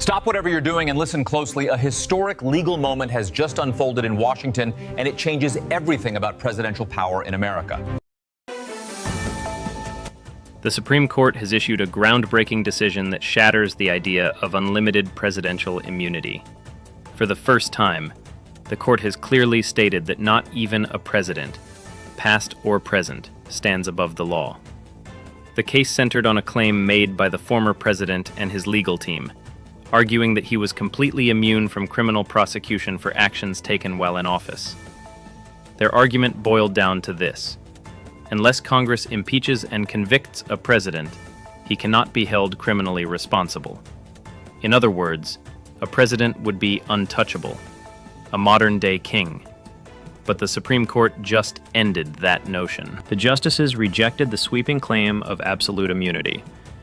Stop whatever you're doing and listen closely. A historic legal moment has just unfolded in Washington, and it changes everything about presidential power in America. The Supreme Court has issued a groundbreaking decision that shatters the idea of unlimited presidential immunity. For the first time, the court has clearly stated that not even a president, past or present, stands above the law. The case centered on a claim made by the former president and his legal team, arguing that he was completely immune from criminal prosecution for actions taken while in office. Their argument boiled down to this: unless Congress impeaches and convicts a president, he cannot be held criminally responsible. In other words, a president would be untouchable, a modern-day king. But the Supreme Court just ended that notion. The justices rejected the sweeping claim of absolute immunity,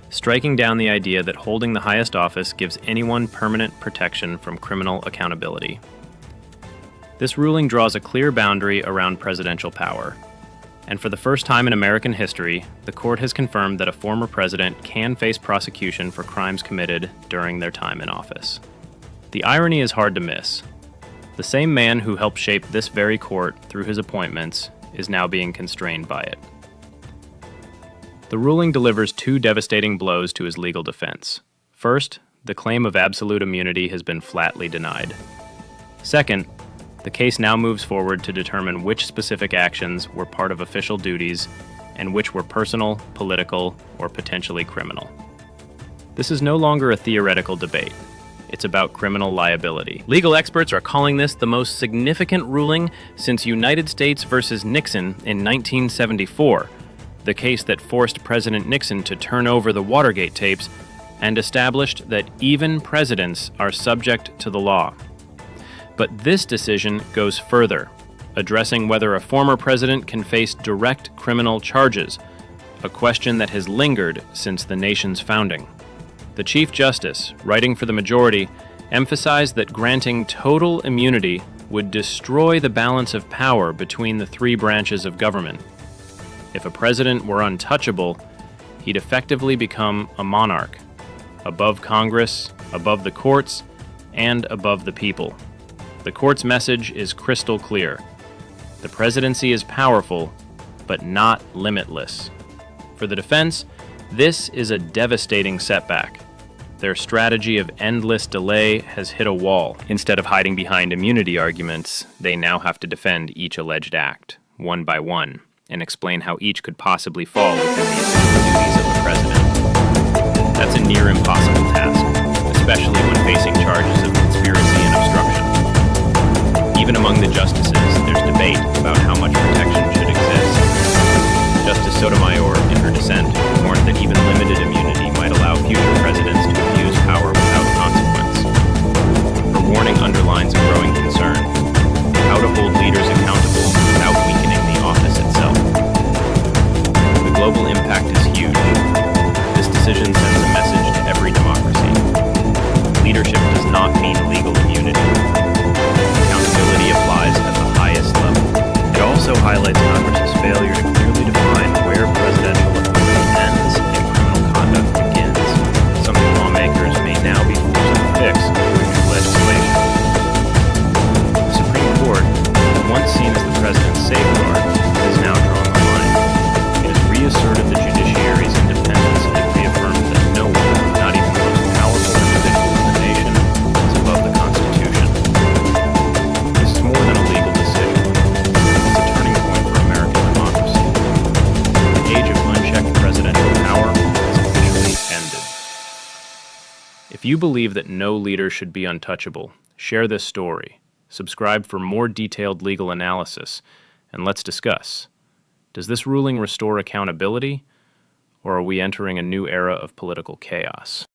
striking down the idea that holding the highest office gives anyone permanent protection from criminal accountability. This ruling draws a clear boundary around presidential power. And for the first time in American history, the court has confirmed that a former president can face prosecution for crimes committed during their time in office. The irony is hard to miss. The same man who helped shape this very court through his appointments is now being constrained by it. The ruling delivers two devastating blows to his legal defense. First, the claim of absolute immunity has been flatly denied. Second, the case now moves forward to determine which specific actions were part of official duties and which were personal, political, or potentially criminal. This is no longer a theoretical debate. It's about criminal liability. Legal experts are calling this the most significant ruling since United States versus Nixon in 1974, the case that forced President Nixon to turn over the Watergate tapes and established that even presidents are subject to the law. But this decision goes further, addressing whether a former president can face direct criminal charges, a question that has lingered since the nation's founding. The Chief Justice, writing for the majority, emphasized that granting total immunity would destroy the balance of power between the three branches of government. If a president were untouchable, he'd effectively become a monarch, above Congress, above the courts, and above the people. The court's message is crystal clear. The presidency is powerful, but not limitless. For the defense, this is a devastating setback. Their strategy of endless delay has hit a wall. Instead of hiding behind immunity arguments, they now have to defend each alleged act, one by one, and explain how each could possibly fall within the official duties of the president. That's a near impossible task, especially when facing charges of conspiracy and obstruction. Even among the justices, there's debate about how much protection should exist. Justice Sotomayor, in her dissent, warned that even limited immunity might allow future presidents to abuse power without consequence. Her warning underlines a growing concern: how to hold leaders accountable without weakening the office itself. The global impact is huge. This decision sends a message to every democracy. Leadership does not mean legal immunity. Accountability applies at the highest level. It also highlights Congress's failure to clearly define where presidential authority ends and criminal conduct begins, something lawmakers may now be forced to fix through new legislation. The Supreme Court, once seen as the president's safeguard, has now drawn the line. It has reasserted the judiciary's independence and reaffirmed that no one, not even the most powerful individual in the nation, is above the Constitution. This is more than a legal decision. It's a turning point for American democracy. The age of unchecked presidential power has officially ended. If you believe that no leader should be untouchable, share this story. Subscribe for more detailed legal analysis, and let's discuss. Does this ruling restore accountability, or are we entering a new era of political chaos?